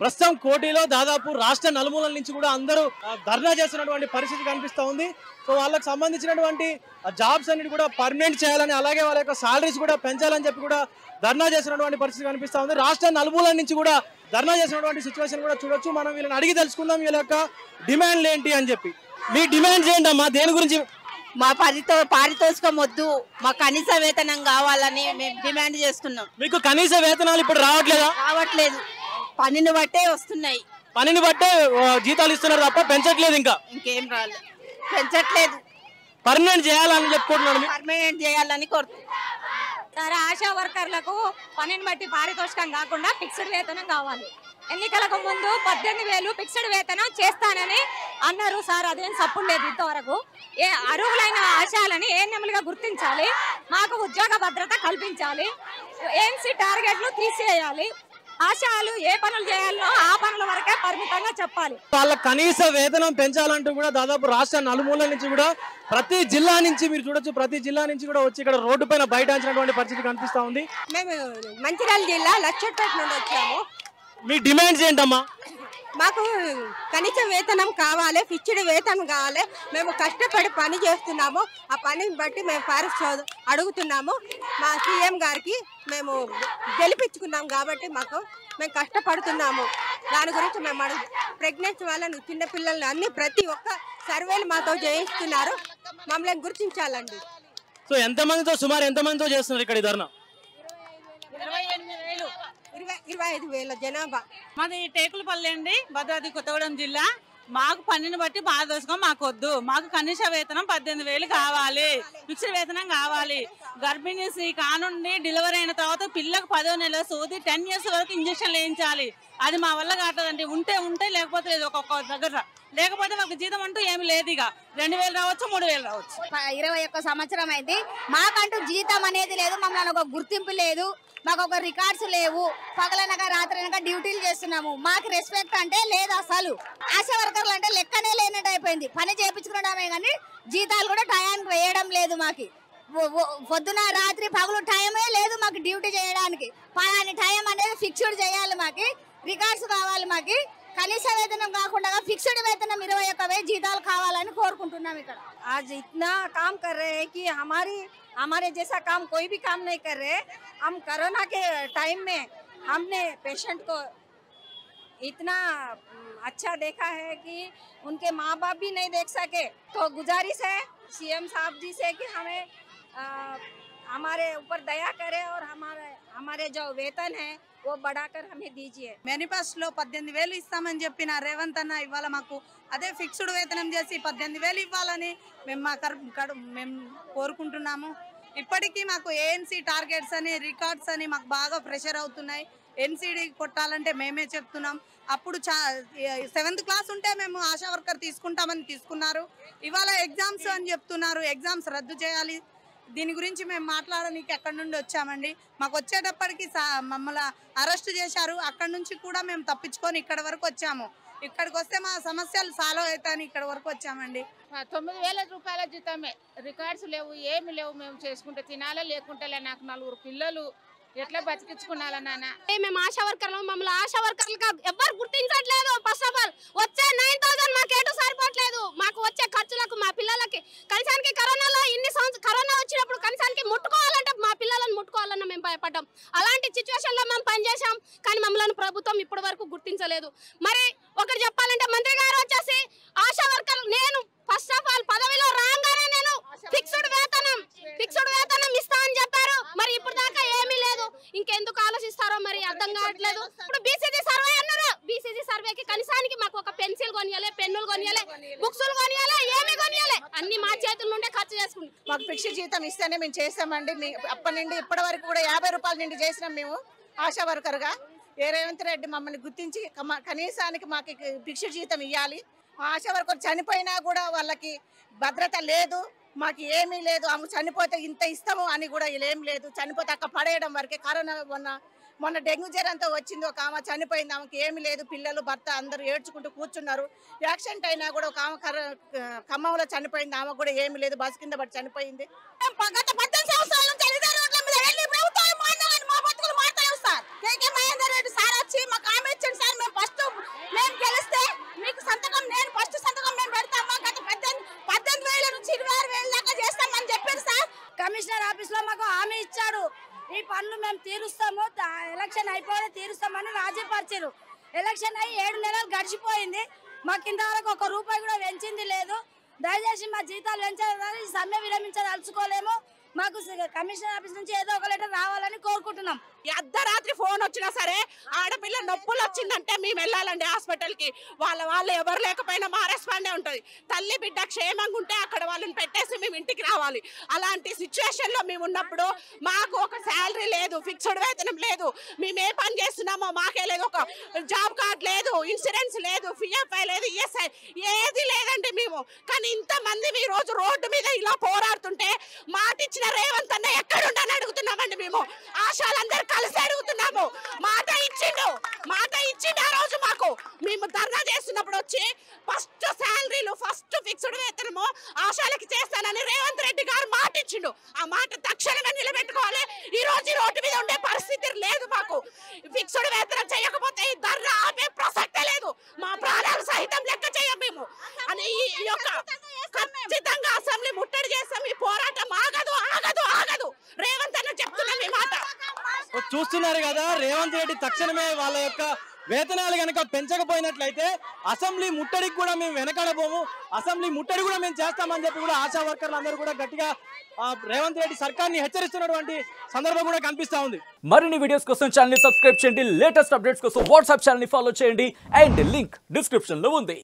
ప్రస్తుతం కోటిలో దాదాపు రాష్ట్ర నలుమూలల నుంచి కూడా అందరూ ధర్నా చేస్తున్నటువంటి పరిస్థితి కనిపిస్తూ ఉంది. సో వాళ్ళకి సంబంధించినటువంటి జాబ్స్ అన్నిటి కూడా పర్మనెంట్ చేయాలని, అలాగే వాళ్ళ యొక్క సాలరీస్ కూడా పెంచాలని చెప్పి కూడా ధర్నా చేసినటువంటి పరిస్థితి కనిపిస్తూ ఉంది. రాష్ట్ర నలుమూలల నుంచి కూడా ధర్నా చేసినటువంటి సిచ్యువేషన్ కూడా చూడొచ్చు. మనం వీళ్ళని అడిగి తెలుసుకుందాం వీళ్ళ యొక్క డిమాండ్లు ఏంటి అని చెప్పి. మీ డిమాండ్స్ ఏంటమ్మా, దేని గురించి? మా పారితోషికం వద్దు, మా కనీస వేతనం కావాలని మేము డిమాండ్ చేస్తున్నాం. మీకు కనీస వేతనాలు ఇప్పుడు రావట్లేదా? రావట్లేదు, పనిని బట్టే వస్తున్నాయి. పనిని బట్టే జీతాలు ఇస్తున్నారు తప్ప పెంచట్లేదు, ఇంకా ఇంకేం రాలేదు, పెంచట్లేదు. పర్మనెంట్ చేయాలని చెప్పుకుంటున్నాను. పర్మనెంట్ చేయాలని కోరుతున్నాం. సరే, ఆశా వర్కర్లకు పనిని బట్టి పారితోషికం కాకుండా ఫిక్స్డ్ వేతనం కావాలి. ఎన్నికలకు ముందు 18,000 ఫిక్స్డ్ వేతనం చేస్తానని అన్నారు సార్. అదేం సప్పుడు లేదు ఇంతవరకు. అర్హులైన ఆశాలని ఏఎన్ఎంలుగా గుర్తించాలి, మాకు ఉద్యోగ భద్రత కల్పించాలి, ఏఎన్సీ టార్గెట్లు తీసేయాలి. ఆశాలు ఏ పనులు చేయాలో ఆ పనుల వరకే పరిమితంగా చెప్పాలి. వాళ్ళ కనీస వేతనం పెంచాలంటూ కూడా దాదాపు రాష్ట్ర నలుమూలల నుంచి కూడా ప్రతి జిల్లా నుంచి మీరు చూడొచ్చు, ప్రతి జిల్లా నుంచి కూడా వచ్చి ఇక్కడ రోడ్డు పైన బైఠాయించినటువంటి పరిస్థితి కనిపిస్తా ఉంది. మేము మంచిర్యాల జిల్లా లక్షపేట నుండి వచ్చాము. మీ డిమాండ్స్ ఏంటమ్మా? మాకు కనీస వేతనం కావాలి, ఫిక్స్డ్ వేతనం కావాలి. మేము కష్టపడి పని చేస్తున్నాము, ఆ పనిని బట్టి మేము అడుగుతున్నాము. మా సీఎం గారికి మేము గెలిపించుకున్నాం కాబట్టి మేము కష్టపడుతున్నాము. దాని గురించి మేము ప్రెగ్నెన్సీ వాళ్ళను, చిన్నపిల్లల్ని అన్ని ప్రతి ఒక్క సర్వేలు మాతో చేయిస్తున్నారు. మమ్మల్ని గుర్తించాలండి. సో ఎంతమందితో, సుమారు ఎంతమందితో చేస్తున్నారు ఇక్కడ ఈ ధర్నా? 25,000 జనాభా. మాది టేకులపల్లి అండి, భద్రాద్రి కొత్తగూడెం జిల్లా. మాకు పనిని బట్టి పారదర్శకం మాకు వద్దు. మాకు కనీస వేతనం 18,000 కావాలి, ఫిక్స్డ్ వేతనం కావాలి. గర్భిణీ స్త్రీ కానుండి డెలివరీ అయిన తర్వాత పిల్లకు 10వ నెల సోది 10 years వరకు ఇంజక్షన్లు వేయించాలి. అది మా వల్ల కావట్లేదండి. ఉంటే లేకపోతే లేదు. ఒక్కొక్క దగ్గర లేకపోతే మాకు జీతం అంటూ ఏమి లేదు. ఇక 2,000 రావచ్చు, 3,000 రావచ్చు. 21 సంవత్సరం అయింది, మాకంటూ జీతం అనేది లేదు, మమ్మల్ని ఒక గుర్తింపు లేదు, మాకు ఒక రికార్డ్స్ లేవు. పగలనగా రాత్రనగా డ్యూటీలు చేస్తున్నాము, మాకు రెస్పెక్ట్ అంటే లేదు అసలు. ఆశా వర్కర్లు అంటే లెక్కనే లేనట్టు అయిపోయింది. పని చేయించుకున్నామే కానీ జీతాలు కూడా టయానికి వేయడం లేదు. మాకు పొద్దున రాత్రి పగలు టైమే లేదు మాకు డ్యూటీ చేయడానికి. పలాని టైం అనేది ఫిక్స్డ్ చేయాలి, మాకు రికార్డ్స్ కావాలి. మాకు కనీస వేతనం కాకుండా ఫిక్స్డ్ వేతనం 21,000 జీతాలు కావాలని కోరుకుంటున్నాం. ఇక్కడ आज इतना काम कर रहे हैं कि हमारे जैसा काम कोई भी काम नहीं कर रहे। हम कोरोना के टाइम में हमने पेशेंट को इतना अच्छा देखा है कि उनके माँ बाप भी नहीं देख सके। तो गुजारिश है सीएम साहब जी से कि हमें हमारे ऊपर दया करें और हमारे जो वेतन है वो बढ़ाकर हमें दीजिए। మేనిఫెస్టోలో 18,000 ఇస్తామని చెప్పిన రేవంత్ అన్న ఇవాళ మాకు అదే ఫిక్స్డ్ వేతనం చేసి 18,000 ఇవ్వాలని మేము కోరుకుంటున్నాము. ఇప్పటికీ మాకు ఏఎన్సీ టార్గెట్స్ అని, రికార్డ్స్ అని మాకు బాగా ప్రెషర్ అవుతున్నాయి. ఎన్సీడీ కొట్టాలంటే మేమే చెప్తున్నాం. అప్పుడు 7th క్లాస్ ఉంటే మేము ఆశా వర్కర్ తీసుకుంటామని తీసుకున్నారు. ఇవాళ ఎగ్జామ్స్ అని చెప్తున్నారు, ఎగ్జామ్స్ రద్దు చేయాలి. దీని గురించి మేము మాట్లాడడానికి అక్కడి నుండి వచ్చామండి. మాకు వచ్చేటప్పటికి మమ్మల్ని అరెస్ట్ చేశారు. అక్కడి నుంచి కూడా మేము తప్పించుకొని ఇక్కడ వరకు వచ్చాము. ఇక్కడికి వస్తే మా సమస్యలు సాల్వ్ అవుతాయని ఇక్కడ వరకు వచ్చామండి. 9,000 రూపాయల జీతమే, రికార్డ్స్ లేవు, ఏమి లేవు. మేము చేసుకుంటే తినాలే, లేకుంటే నాకు 4 పిల్లలు, ఎట్లా బతికించుకున్నాలా నాన్న? మేము ఆశా వర్కర్లు, మమ్మల్ని ఆశా వర్కర్లుగా ఎవరు గుర్తించట్లేదు. ఫస్ట్ ఆఫ్ ఆల్ వచ్చే 9,000 మాకు ఏటూ సరిపోవట్లేదు. మాకు వచ్చే ఖర్చులకు మా పిల్లలకి కనీసానికి కరోనాలో కరోనా వచ్చినప్పుడు కనీసానికి ముట్టుకోవాలంటే మా పిల్లలను ముట్టుకోవాలన్న మేము భయపడ్డాం. అలాంటి సిచ్యువేషన్ లో మేము పనిచేసాం, కానీ మమ్మల్ని ప్రభుత్వం ఇప్పటి వరకు గుర్తించలేదు. మరి ఒకటి చెప్పాలంటే మంత్రి గారు వచ్చేసి ఆశా వర్కర్లు, నేను ఫస్ట్ ఆఫ్ ఆల్ పదవిలో రాగానే నేను ఫిక్స్డ్ వేతనం ఇస్తా అని చెప్పారు. మరి ఇప్పుడు దాకా ఏమీ లేదు. ఇంకెందుకు ఆలోచిస్తారో మరి అర్థం కావట్లేదు. ఇప్పుడు బీసీజీ సర్వే అన్నారు, బీసీజీ సర్వేకి కనీసానికి మాకు ఒక పెన్సిల్ కొనియాలి, పెన్నులు కొనియాలి, బుక్స్లు కొనియాలి, ఏమి కొనియాలి, అన్ని మా చేతుల నుండే ఖర్చు చేసుకుంటాం. మాకు ఫిక్స్డ్ జీతం ఇస్తేనే మేము చేస్తామండి. అప్పటి నుండి ఇప్పటి వరకు కూడా 50 రూపాయల నుండి చేసినాం మేము ఆశా వర్కర్గా. రేవంత్ రెడ్డి మమ్మల్ని గుర్తించి కనీసానికి మాకు ఫిక్స్డ్ జీతం ఇవ్వాలి. ఆశా వర్కర్ చనిపోయినా కూడా వాళ్ళకి భద్రత లేదు, మాకు ఏమీ లేదు. ఆమె చనిపోతే ఇంత ఇస్తాము అని కూడా ఏం లేదు. చనిపోతే అక్క పడేయడం వరకే. కరోనా మొన్న డెంగ్యూ జ్వరంతో వచ్చింది, ఒక ఆమె చనిపోయింది. ఆమెకి ఏమి లేదు, పిల్లలు భర్త అందరూ ఏడ్చుకుంటూ కూర్చున్నారు. యాక్సిడెంట్ అయినా కూడా ఒక ఆమె ఖమ్మంలో చనిపోయింది, ఆమె కూడా ఏమి లేదు, బస్సు కింద పడి చనిపోయింది. గత 18 సంవత్సరాల నుంచి రోడ్ల మీద వెళ్ళి ప్రభుత్వం మా బతుకులు మారుతాయి సార్. కేకే మహేందర్ రెడ్డి సార్ వచ్చి మాకు ఆమె ఇచ్చింది సార్. మేము ఫస్ట్ ఎలక్షన్ అయిపోయి తీరుస్తామని రాజీపరిచారు. ఎలక్షన్ అయ్యి 7 నెలలు గడిచిపోయింది. మాకు ఇంతవరకు 1 రూపాయి కూడా పెంచింది లేదు. దయచేసి మా జీతాలు పెంచాలని సమ్మె విరమించదలుచుకోలేము. మాకు కమిషనర్ ఆఫీస్ నుంచి ఏదో ఒక లెటర్ రావాలని కోరుకుంటున్నాం. అర్ధరాత్రి ఫోన్ వచ్చినా సరే ఆడపిల్ల నొప్పులు వచ్చిందంటే మేము వెళ్ళాలండి హాస్పిటల్కి. వాళ్ళు ఎవరు లేకపోయినా మా రెస్పాండే ఉంటుంది. తల్లి బిడ్డ క్షేమంగా ఉంటే అక్కడ వాళ్ళని పెట్టేసి మేము ఇంటికి రావాలి. అలాంటి సిచ్యువేషన్లో మేము ఉన్నప్పుడు మాకు ఒక శాలరీ లేదు, ఫిక్స్డ్ వేతనం లేదు, మేము ఏ పని చేస్తున్నామో మాకే లేదు, ఒక జాబ్ కార్డ్ లేదు, ఇన్సూరెన్స్ లేదు, పిఎఫ్ఐ లేదు, ఈఎస్ఐ ఏది లేదండి మేము. కానీ ఇంతమంది ఈ రోజు రోడ్డు మీద ఇలా పోరాడుతుంటే మాట ఇచ్చిన రేవంత్ అన్న ఎక్కడుండని అడుగుతున్నామండి. మేము ఆశాలందరూ కలిసి అడుగుతున్నాము. మాట ఇచ్చిండు ఆ రోజు మాకు. మేము ధర్నా చేస్తున్నప్పుడు వచ్చి ఫస్ట్ శాలరీలు ఫస్ట్ ఫిక్స్డ్ వేతనము ఆశాలకి చేస్తానని రేవంత్ రెడ్డి గారు మాట ఇచ్చిండు. ఆ మాట తక్షణమే నిలబెట్టుకోవాలి. ఈ రోజు రోడ్డు మీద ఉండే పరిస్థితి లేదు. మాకు ఫిక్స్డ్ వేతనం చేయకపోతే ఈ ధర్నా ఆపే ప్రసక్తే లేదు. మా ప్రాణాలు సహితం లెక్క చేయం మేము అని ఈ యొక్క ఖచ్చితంగా అసెంబ్లీ ముట్టడి చేస్తాం. ఈ పోరాటం ఆగదు ఆగదు ఆగదు. రేవంత్ అన్న చెప్తున్నాం ఈ మాట. చూస్తున్నారు కదా, రేవంత్ రెడ్డి తక్షణమే వాళ్ళ యొక్క వేతనాలు కనుక పెంచకపోయినట్లయితే అసెంబ్లీ ముట్టడికి కూడా మేము వెనకడబోము, అసెంబ్లీ ముట్టడి కూడా మేము చేస్తామని చెప్పి కూడా ఆశా వర్కర్లు అందరూ కూడా గట్టిగా రేవంత్ రెడ్డి సర్కార్ని హెచ్చరిస్తున్నటువంటి సందర్భం కూడా కనిపిస్తా ఉంది. మరిన్ని వీడియోస్ కోసం ఛానల్ ని సబ్స్క్రైబ్ చేయండి, లేటెస్ట్ అప్డేట్స్ కోసం వాట్సాప్ ఛానల్ ని ఫాలో చేయండి అండ్ లింక్ డిస్క్రిప్షన్ లో ఉంది.